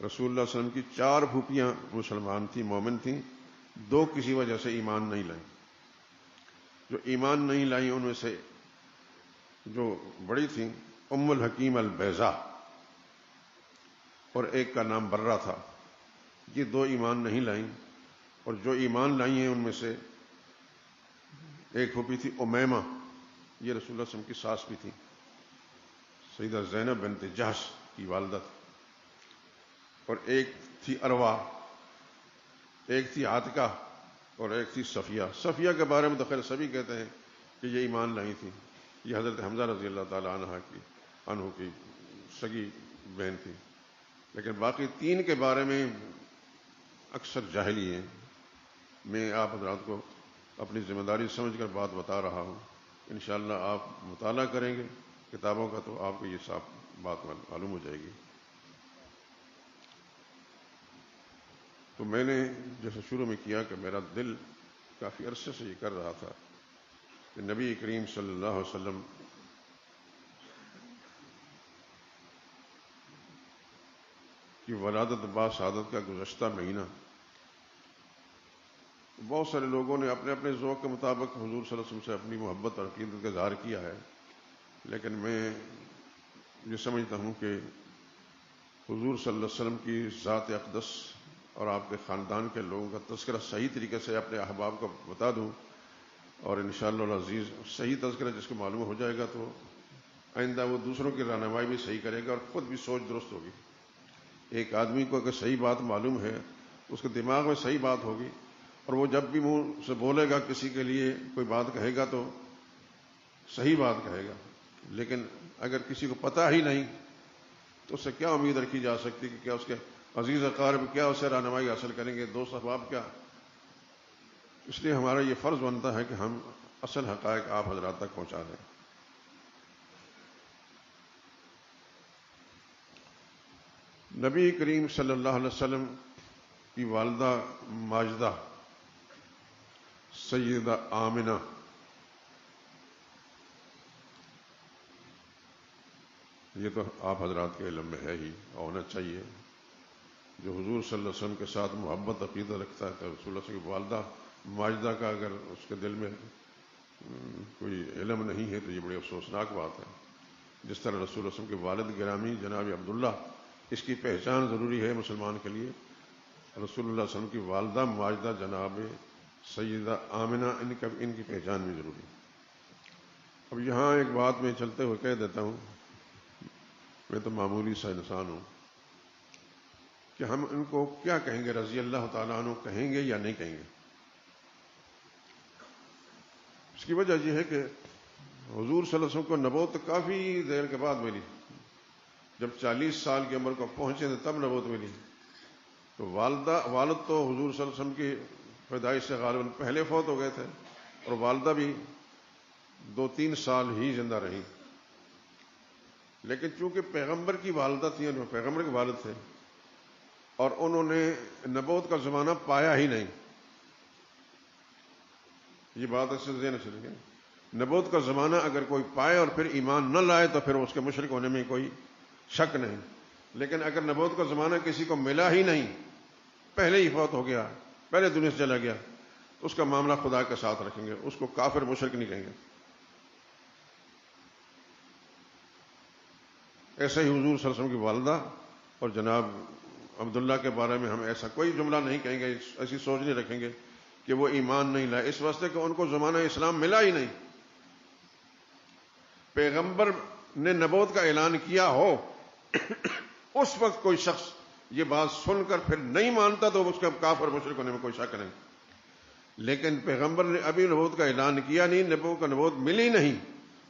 رسول اللہ صلی اللہ علیہ وسلم کی 4 پھوپھیاں مسلمان تھیں، مومن تھیں، 2 کسی وجہ سے ایمان نہیں لائیں۔ جو ایمان نہیں لائیں ان میں سے جو بڑی تھیں ام الحکیم البیضاء، اور ایک کا نام برہ تھا۔ یہ 2 ایمان نہیں لائیں، اور جو ایمان لائی ہیں ان میں سے ایک پھوپھی تھی امیمہ، یہ رسول اللہ صلی اللہ علیہ وسلم کی ساس بھی تھی، سیدہ زینب بنت جحش کی والدہ تھی، اور ایک تھی اروا، ایک تھی عاتکہ، اور ایک تھی صفیہ۔ صفیہ کے بارے میں تو خیر سبھی کہتے ہیں کہ یہ ایمان لائی تھی، یہ حضرت حمزہ رضی اللہ تعالی عنہ کی سگی بہن تھی، لیکن باقی 3 کے بارے میں اکثر جاہلی ہیں۔ میں آپ حضرات کو اپنی ذمہ داری سمجھ کر بات بتا رہا ہوں، انشاءاللہ آپ مطالعہ کریں گے کتابوں کا تو آپ کو یہ صاف بات معلوم ہو جائے گی۔ تو میں نے جیسے شروع میں کیا کہ میرا دل کافی عرصے سے یہ کر رہا تھا کہ نبی کریم صلی اللہ علیہ وسلم کی ولادت با سعادت کا گزشتہ مہینہ بہت سارے لوگوں نے اپنے اپنے ذوق کے مطابق حضور صلی اللہ علیہ وسلم سے اپنی محبت اور عقیدت کا اظہار کیا ہے، لیکن میں یہ سمجھتا ہوں کہ حضور صلی اللہ علیہ وسلم کی ذات اقدس اور آپ کے خاندان کے لوگوں کا تذکرہ صحیح طریقے سے اپنے احباب کو بتا دوں، اور انشاءاللہ العزیز صحیح تذکرہ جس کو معلوم ہو جائے گا تو آئندہ وہ دوسروں کی رہنمائی بھی صحیح کرے گا اور خود بھی سوچ درست ہوگی۔ ایک آدمی کو اگر صحیح بات معلوم ہے، اس کے دماغ میں صحیح بات ہوگی، اور وہ جب بھی منہ سے بولے گا کسی کے لیے کوئی بات کہے گا تو صحیح بات کہے گا، لیکن اگر کسی کو پتہ ہی نہیں تو اس سے کیا امید رکھی جا سکتی کہ کیا اس کے عزیز اقارب کیا اسے رہنمائی حاصل کریں گے، دوست احباب کیا؟ اس لیے ہمارا یہ فرض بنتا ہے کہ ہم اصل حقائق آپ حضرات تک پہنچا دیں۔ نبی کریم صلی اللہ علیہ وسلم کی والدہ ماجدہ سیدہ آمنہ یہ تو آپ حضرات کے علم میں ہے ہی، ہونا چاہیے، جو حضور صلی اللہ علیہ وسلم کے ساتھ محبت عقیدہ رکھتا ہے تو رسول اللہ صلی اللہ علیہ وسلم کی والدہ ماجدہ کا اگر اس کے دل میں کوئی علم نہیں ہے تو یہ بڑی افسوسناک بات ہے۔ جس طرح رسول اللہ صلی اللہ علیہ وسلم کے والد گرامی جناب عبداللہ، اس کی پہچان ضروری ہے مسلمان کے لیے، رسول اللہ صلی اللہ علیہ وسلم کی والدہ ماجدہ جناب سیدہ آمنہ ان کی پہچان بھی ضروری ہے۔ اب یہاں ایک بات میں چلتے ہوئے کہہ دیتا ہوں، میں تو معمولی سا انسان ہوں، کہ ہم ان کو کیا کہیں گے، رضی اللہ تعالیٰ عنہ کہیں گے یا نہیں کہیں گے؟ اس کی وجہ یہ ہے کہ حضور صلی اللہ علیہ وسلم کو نبوت کافی دیر کے بعد ملی، جب 40 سال کی عمر کو پہنچے تھے تب نبوت ملی، تو والد تو حضور صلی اللہ علیہ وسلم کی پیدائش سے غالباً پہلے فوت ہو گئے تھے، اور والدہ بھی 2-3 سال ہی زندہ رہیں، لیکن چونکہ پیغمبر کی والدہ تھیں، اور پیغمبر کے والد تھے، اور انہوں نے نبوت کا زمانہ پایا ہی نہیں، یہ بات اس سے ذہن سے لگے، نبوت کا زمانہ اگر کوئی پائے اور پھر ایمان نہ لائے تو پھر اس کے مشرک ہونے میں کوئی شک نہیں، لیکن اگر نبوت کا زمانہ کسی کو ملا ہی نہیں، پہلے ہی فوت ہو گیا، پہلے دنیا سے چلا گیا، تو اس کا معاملہ خدا کے ساتھ رکھیں گے، اس کو کافر مشرک نہیں کہیں گے۔ ایسے ہی حضور صلی اللہ علیہ وسلم کی والدہ اور جناب عبداللہ کے بارے میں ہم ایسا کوئی جملہ نہیں کہیں گے، ایسی سوچ نہیں رکھیں گے کہ وہ ایمان نہیں لائے، اس واسطے کہ ان کو زمانہ اسلام ملا ہی نہیں۔ پیغمبر نے نبوت کا اعلان کیا ہو اس وقت کوئی شخص یہ بات سن کر پھر نہیں مانتا تو اس کا کافر مشرک ہونے میں کوئی شک نہیں، لیکن پیغمبر نے ابھی نبوت کا اعلان کیا نہیں، نبوت ملی نہیں،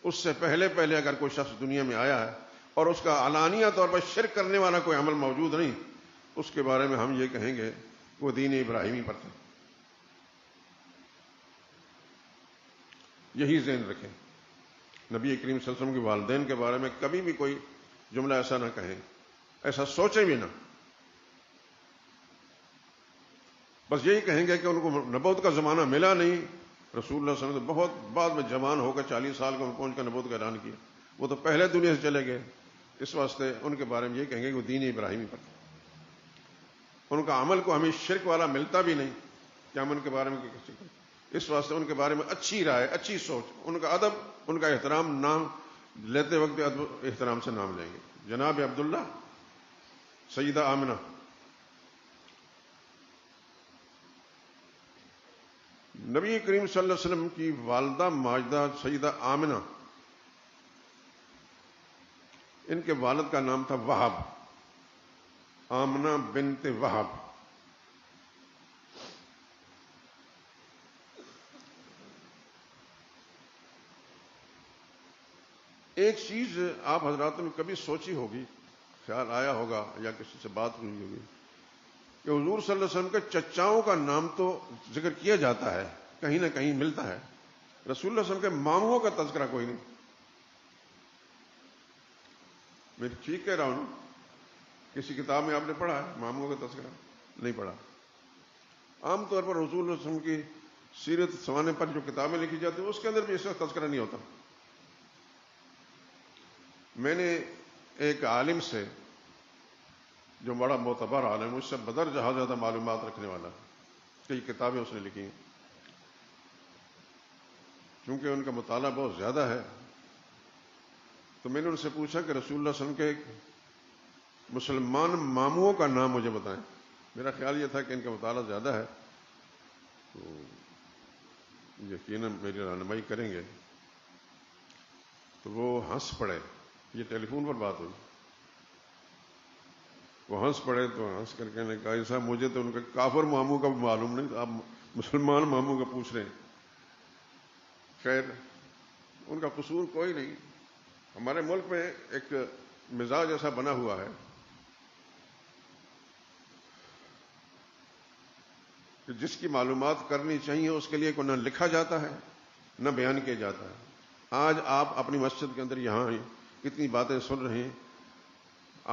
اس سے پہلے اگر کوئی شخص دنیا میں آیا ہے اور اس کا علانیہ طور پر شرک کرنے والا کوئی عمل موجود نہیں، اس کے بارے میں ہم یہ کہیں گے وہ دین ابراہیمی پر تھا۔ یہی ذہن رکھیں، نبی کریم صلی اللہ علیہ وسلم کے والدین کے بارے میں کبھی بھی کوئی جملہ ایسا نہ کہیں، ایسا سوچیں بھی نہ، بس یہی کہیں گے کہ ان کو نبوت کا زمانہ ملا نہیں، رسول اللہ صلی اللہ علیہ وسلم تو بہت بعد میں جوان ہو کر 40 سال کو پہنچ کر نبوت کا اعلان کیا، وہ تو پہلے دنیا سے چلے گئے، اس واسطے ان کے بارے میں یہ کہیں گے کہ وہ دین ابراہیمی پر تھا۔ ان کا عمل کو ہمیں شرک والا ملتا بھی نہیں کہ ہم ان کے بارے میں کسی کو، اس واسطے ان کے بارے میں اچھی رائے، اچھی سوچ، ان کا ادب، ان کا احترام، نام لیتے وقت ادب احترام سے نام لیں گے۔ جناب عبداللہ سیدہ آمنہ، نبی کریم صلی اللہ علیہ وسلم کی والدہ ماجدہ سیدہ آمنہ، ان کے والد کا نام تھا وہب، آمنہ بنت وہب۔ ایک چیز آپ حضرات نے کبھی سوچی ہوگی، خیال آیا ہوگا یا کسی سے بات ہوئی ہوگی کہ حضور صلی اللہ علیہ وسلم کے چچاؤں کا نام تو ذکر کیا جاتا ہے، کہیں نہ کہیں ملتا ہے، رسول اللہ صلی اللہ علیہ وسلم کے ماموں کا تذکرہ کوئی نہیں۔ میں ٹھیک کہہ رہا ہوں، کسی کتاب میں آپ نے پڑھا ہے ماموں کا تذکرہ؟ نہیں پڑھا۔ عام طور پر رسول اللہ صلی اللہ علیہ وسلم کی سیرت سنانے پر جو کتابیں لکھی جاتی ہیں اس کے اندر بھی اس کا تذکرہ نہیں ہوتا۔ میں نے ایک عالم سے جو بڑا معتبر عالم، اس سے بدر جہاں زیادہ معلومات رکھنے والا، کئی کتابیں اس نے لکھی ہیں، کیونکہ ان کا مطالعہ بہت زیادہ ہے، تو میں نے ان سے پوچھا کہ رسول اللہ صلی اللہ علیہ وسلم کے مسلمان ماموں کا نام مجھے بتائیں۔ میرا خیال یہ تھا کہ ان کا مطالعہ زیادہ ہے تو یقیناً میری رہنمائی کریں گے، تو وہ ہنس پڑے، یہ ٹیلی فون پر بات ہوئی، وہ ہنس پڑے، تو ہنس کر کے نے کہا صاحب مجھے تو ان کا کافر ماموں کا معلوم نہیں، آپ مسلمان ماموں کا پوچھ رہے ہیں. خیر ان کا قصور کوئی نہیں. ہمارے ملک میں ایک مزاج ایسا بنا ہوا ہے کہ جس کی معلومات کرنی چاہیے اس کے لیے کوئی نہ لکھا جاتا ہے نہ بیان کیا جاتا ہے. آج آپ اپنی مسجد کے اندر یہاں اتنی باتیں سن رہے ہیں.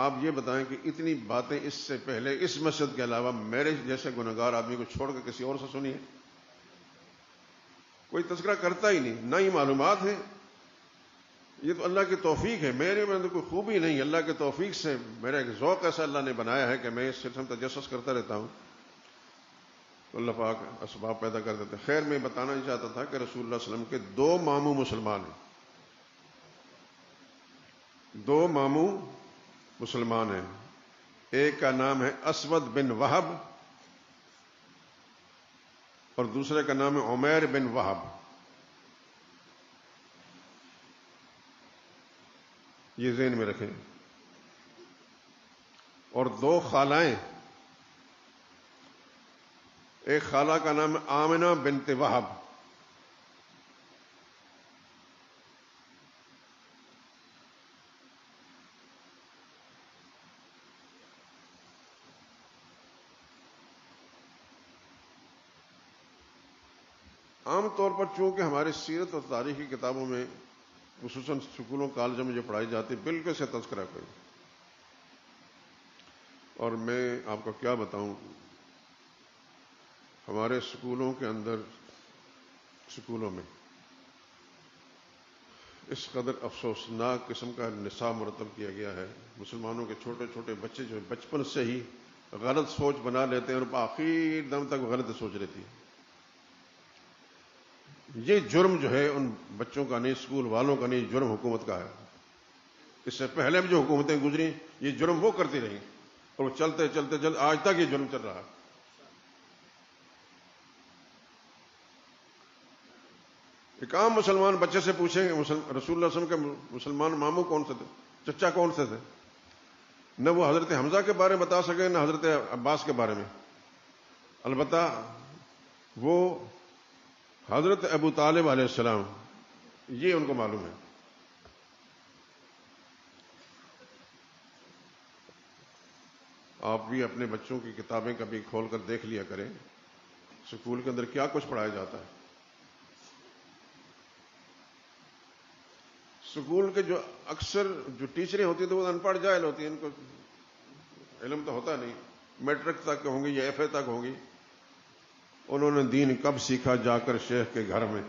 آپ یہ بتائیں کہ اتنی باتیں اس سے پہلے اس مسجد کے علاوہ میرے جیسے گنہگار آدمی کو چھوڑ کر کسی اور سے سنی ہے؟ کوئی تذکرہ کرتا ہی نہیں، نہ ہی معلومات ہیں. یہ تو اللہ کی توفیق ہے. میرے میں کوئی خوبی نہیں، اللہ کی توفیق سے میرا ایک ذوق ایسا اللہ نے بنایا ہے کہ میں اس سلسلے میں تجسس کرتا رہتا ہوں. تو اللہ پاک اسباب پیدا کر دیتے. خیر میں بتانا ہی چاہتا تھا کہ رسول اللہ صلی اللہ علیہ وسلم کے 2 ماموں مسلمان ہیں. 2 ماموں مسلمان ہیں. ایک کا نام ہے اسود بن وہب اور دوسرے کا نام ہے عمیر بن وہب. یہ ذہن میں رکھیں. اور 2 خالائیں. ایک خالہ کا نام ہے آمنہ بنت وہب. عام طور پر چونکہ ہمارے سیرت اور تاریخی کتابوں میں خصوصاً سکولوں کالجوں میں جو پڑھائی جاتی ہے بالکل سے تذکرہ کوئی. اور میں آپ کو کیا بتاؤں، ہمارے سکولوں کے اندر سکولوں میں اس قدر افسوسناک قسم کا نصاب مرتب کیا گیا ہے. مسلمانوں کے چھوٹے چھوٹے بچے جو بچپن سے ہی غلط سوچ بنا لیتے ہیں اور آخر دم تک غلط سوچ رہتی ہے. یہ جرم جو ہے ان بچوں کا نہیں، اسکول والوں کا نہیں، جرم حکومت کا ہے. اس سے پہلے بھی جو حکومتیں گزری یہ جرم وہ کرتی رہیں اور وہ چلتے چلتے آج تک یہ جرم چل رہا ہے. ایک عام مسلمان بچے سے پوچھیں گے رسول اللہ صلی اللہ علیہ وسلم کے مسلمان ماموں کون سے تھے، چچا کون سے تھے، نہ وہ حضرت حمزہ کے بارے میں بتا سکے نہ حضرت عباس کے بارے میں. البتہ وہ حضرت ابو طالب علیہ السلام یہ ان کو معلوم ہے. آپ بھی اپنے بچوں کی کتابیں کبھی کھول کر دیکھ لیا کریں سکول کے اندر کیا کچھ پڑھایا جاتا ہے. سکول کے جو اکثر جو ٹیچریں ہوتی ہیں تو وہ ان پڑھ جاہل ہوتی ہیں، ان کو علم تو ہوتا نہیں. میٹرک تک ہوں گی یا ایف اے تک ہوں گی. انہوں نے دین کب سیکھا؟ جا کر شیخ کے گھر میں.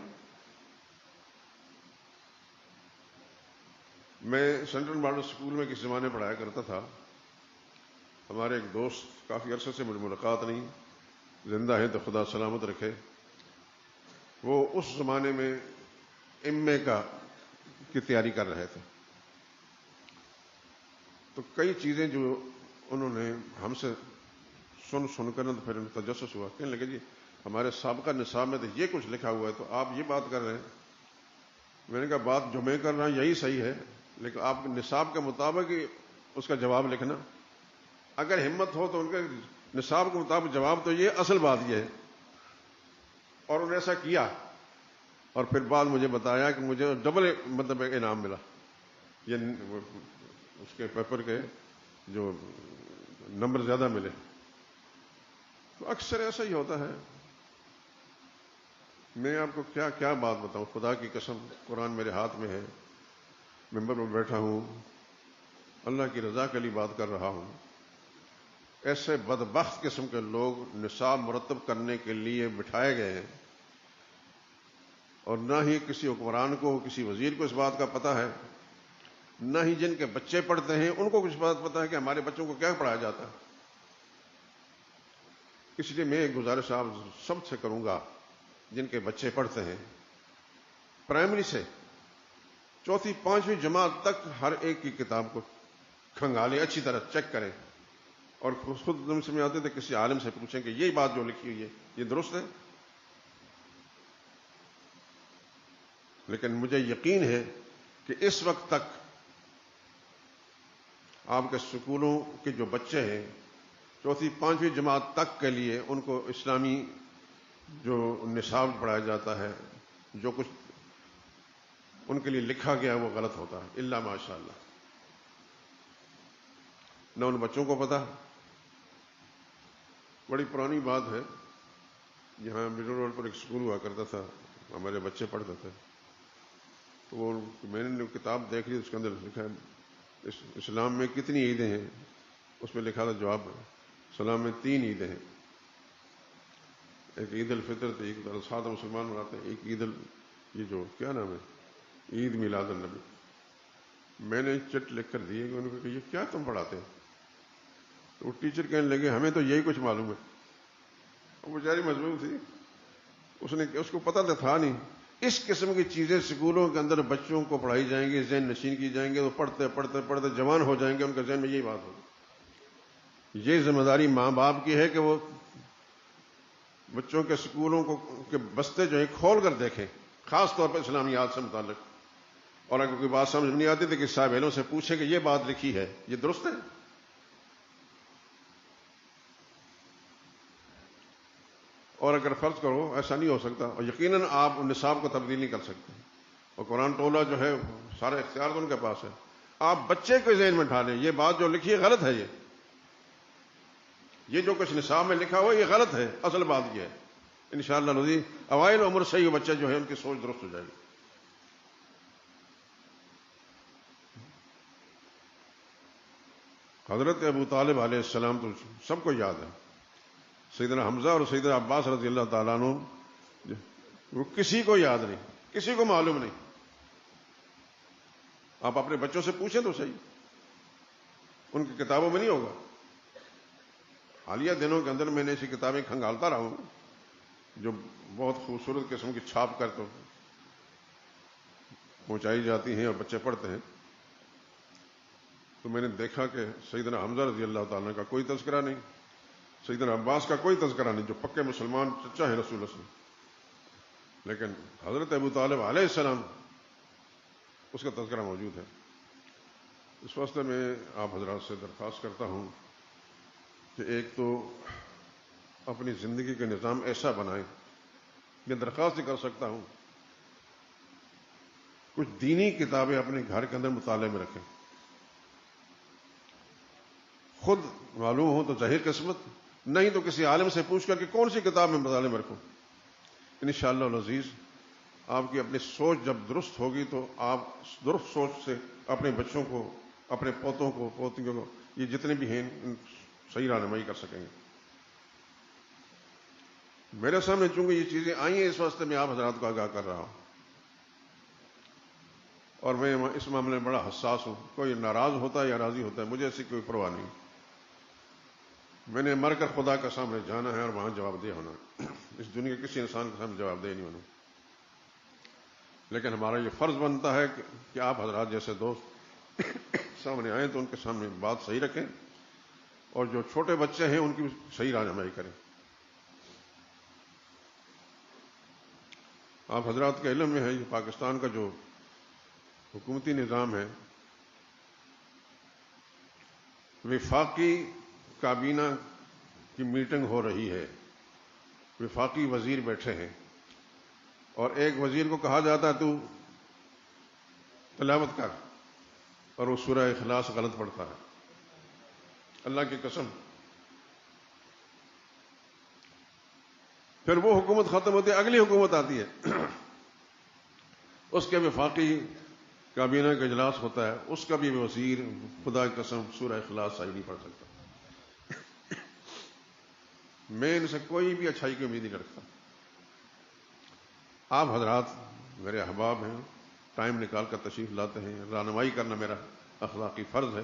میں سینٹرل ماڈل اسکول میں کسی زمانے پڑھایا کرتا تھا. ہمارے ایک دوست کافی عرصے سے مجھے ملاقات نہیں، زندہ ہیں تو خدا سلامت رکھے. وہ اس زمانے میں ایم اے کی تیاری کر رہے تھے. تو کئی چیزیں جو انہوں نے ہم سے سن کر پھر تجسس ہوا، کہنے لگے جی ہمارے سابقہ نصاب میں تو یہ کچھ لکھا ہوا ہے تو آپ یہ بات کر رہے ہیں. میں نے کہا بات جو میں کر رہا ہوں یہی صحیح ہے، لیکن آپ نصاب کے مطابق ہی اس کا جواب لکھنا. اگر ہمت ہو تو ان کے نصاب کے مطابق جواب تو یہ اصل بات یہ ہے. اور انہوں نے ایسا کیا اور پھر بعد مجھے بتایا کہ مجھے ڈبل مطلب انعام ملا. یہ اس کے پیپر کے جو نمبر زیادہ ملے. تو اکثر ایسا ہی ہوتا ہے. میں آپ کو کیا بات بتاؤں، خدا کی قسم قرآن میرے ہاتھ میں ہے، ممبر میں بیٹھا ہوں، اللہ کی رضا کے لیے بات کر رہا ہوں. ایسے بدبخت قسم کے لوگ نصاب مرتب کرنے کے لیے بٹھائے گئے ہیں اور نہ ہی کسی حکمران کو کسی وزیر کو اس بات کا پتہ ہے، نہ ہی جن کے بچے پڑھتے ہیں ان کو کچھ بات پتہ ہے کہ ہمارے بچوں کو کیا پڑھایا جاتا ہے. اس لیے میں ایک گزارش آپ سب سے کروں گا جن کے بچے پڑھتے ہیں پرائمری سے 4th 5ویں جماعت تک ہر ایک کی کتاب کو کھنگالیں، اچھی طرح چیک کریں اور خود دم سے میں آتے تھے کسی عالم سے پوچھیں کہ یہ بات جو لکھی ہوئی ہے یہ درست ہے. لیکن مجھے یقین ہے کہ اس وقت تک آپ کے سکولوں کے جو بچے ہیں 4th 5ویں جماعت تک کے لیے ان کو اسلامی جو نصاب پڑھایا جاتا ہے، جو کچھ ان کے لیے لکھا گیا وہ غلط ہوتا ہے، الا ماشاء اللہ. نہ ان بچوں کو پتا. بڑی پرانی بات ہے، یہاں مڈل روڈ پر ایک اسکول ہوا کرتا تھا، ہمارے بچے پڑھتے تھے. تو وہ میں نے کتاب دیکھ لی، اس کے اندر لکھا ہے اسلام میں کتنی عیدیں ہیں. اس میں لکھا تھا جواب، اسلام میں 3 عیدیں ہیں. ایک عید الفطر تھی، ایک سادہ مسلمان مناتے ہیں، ایک یہ جو کیا نام ہے، عید میلاد النبی. میں نے چٹ لکھ کر دی کہ انہوں نے کہا یہ کیا تم پڑھاتے ہیں؟ تو وہ ٹیچر کہنے لگے ہمیں تو یہی کچھ معلوم ہے. وہ بیچاری مجبور تھی، اس کو پتہ تو تھا نہیں. اس قسم کی چیزیں اسکولوں کے اندر بچوں کو پڑھائی جائیں گی، ذہن نشین کی جائیں گے، تو پڑھتے پڑھتے پڑھتے جوان ہو جائیں گے، ان کے ذہن میں یہی بات ہوگی. یہ ذمہ داری ماں باپ کی ہے کہ وہ بچوں کے اسکولوں کے بستے جو ہیں کھول کر دیکھیں، خاص طور پر اسلامیات سے متعلق. اور اگر کوئی بات سمجھ نہیں آتی تو کہ صاحب علم سے پوچھیں کہ یہ بات لکھی ہے، یہ درست ہے؟ اور اگر فرض کرو ایسا نہیں ہو سکتا، اور یقیناً آپ نصاب کو تبدیل نہیں کر سکتے، اور قرآن ٹولہ جو ہے سارے اختیار تو ان کے پاس ہے. آپ بچے کے ذہن میں ڈھالیں یہ بات جو لکھی ہے غلط ہے، یہ جو کچھ نصاب میں لکھا ہوا یہ غلط ہے. اصل بات یہ ہے انشاءاللہ العزیز اوائل عمر سے ہی بچے جو ہے ان کی سوچ درست ہو جائے گی. حضرت ابو طالب علیہ السلام تو سب کو یاد ہے. سیدنا حمزہ اور سیدنا عباس رضی اللہ تعالیٰ عنہ، وہ کسی کو یاد نہیں، کسی کو معلوم نہیں. آپ اپنے بچوں سے پوچھیں تو صحیح، ان کی کتابوں میں نہیں ہوگا. حالیہ دنوں کے اندر میں نے ایسی کتابیں کھنگالتا رہا ہوں جو بہت خوبصورت قسم کی چھاپ کر تو پہنچائی جاتی ہیں اور بچے پڑھتے ہیں. تو میں نے دیکھا کہ سیدنا حمزہ رضی اللہ تعالیٰ کا کوئی تذکرہ نہیں، سیدنا عباس کا کوئی تذکرہ نہیں، جو پکے مسلمان چچا ہیں رسول اللہ صلی اللہ علیہ وسلم. لیکن حضرت ابو طالب علیہ السلام اس کا تذکرہ موجود ہے. اس واسطے میں آپ حضرات سے درخواست کرتا ہوں کہ ایک تو اپنی زندگی کا نظام ایسا بنائیں، یہ درخواست کر سکتا ہوں کچھ دینی کتابیں اپنے گھر کے اندر مطالعے میں رکھیں. خود معلوم ہو تو ظاہر قسمت، نہیں تو کسی عالم سے پوچھ کر کہ کون سی کتاب میں مطالعے میں رکھوں. انشاءاللہ العزیز آپ کی اپنی سوچ جب درست ہوگی تو آپ درست سوچ سے اپنے بچوں کو، اپنے پوتوں کو، پوتیوں کو، یہ جتنے بھی ہیں صحیح رہنمائی کر سکیں گے. میرے سامنے چونکہ یہ چیزیں آئی ہیں اس واسطے میں آپ حضرات کو آگاہ کر رہا ہوں، اور میں اس معاملے میں بڑا حساس ہوں. کوئی ناراض ہوتا ہے یا راضی ہوتا ہے مجھے ایسی کوئی پرواہ نہیں. میں نے مر کر خدا کے سامنے جانا ہے اور وہاں جواب دہ ہونا ہے. اس دنیا کے کسی انسان کے سامنے جواب دہ نہیں ہونا. لیکن ہمارا یہ فرض بنتا ہے کہ آپ حضرات جیسے دوست سامنے آئیں تو ان کے سامنے بات صحیح رکھیں، اور جو چھوٹے بچے ہیں ان کی صحیح رہنمائی کریں. آپ حضرات کے علم میں ہے یہ پاکستان کا جو حکومتی نظام ہے، وفاقی کابینہ کی میٹنگ ہو رہی ہے، وفاقی وزیر بیٹھے ہیں، اور ایک وزیر کو کہا جاتا ہے تو تلاوت کر، اور وہ سورہ اخلاص غلط پڑھتا ہے. اللہ کی قسم. پھر وہ حکومت ختم ہوتی ہے، اگلی حکومت آتی ہے، اس کے وفاقی کابینہ کا اجلاس ہوتا ہے، اس کا بھی وزیر خدا کی قسم سورہ اخلاص صحیح نہیں پڑھ سکتا. میں ان سے کوئی بھی اچھائی کی امید نہیں رکھتا. آپ حضرات میرے احباب ہیں، ٹائم نکال کر تشریف لاتے ہیں، رہنمائی کرنا میرا اخلاقی فرض ہے.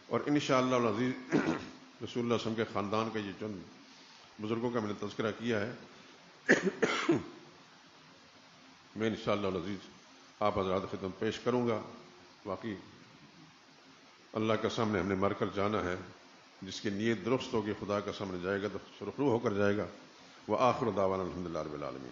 اور انشاءاللہ العزیز رسول اللہ صلی اللہ علیہ وسلم کے خاندان کا یہ چند بزرگوں کا میں نے تذکرہ کیا ہے، میں انشاءاللہ العزیز آپ حضرات خدمت پیش کروں گا. باقی اللہ کے سامنے ہم نے مر کر جانا ہے، جس کی نیت درست ہوگی خدا کے سامنے جائے گا تو سرخرو ہو کر جائے گا. وآخر دعوانا الحمدللہ رب العالمین.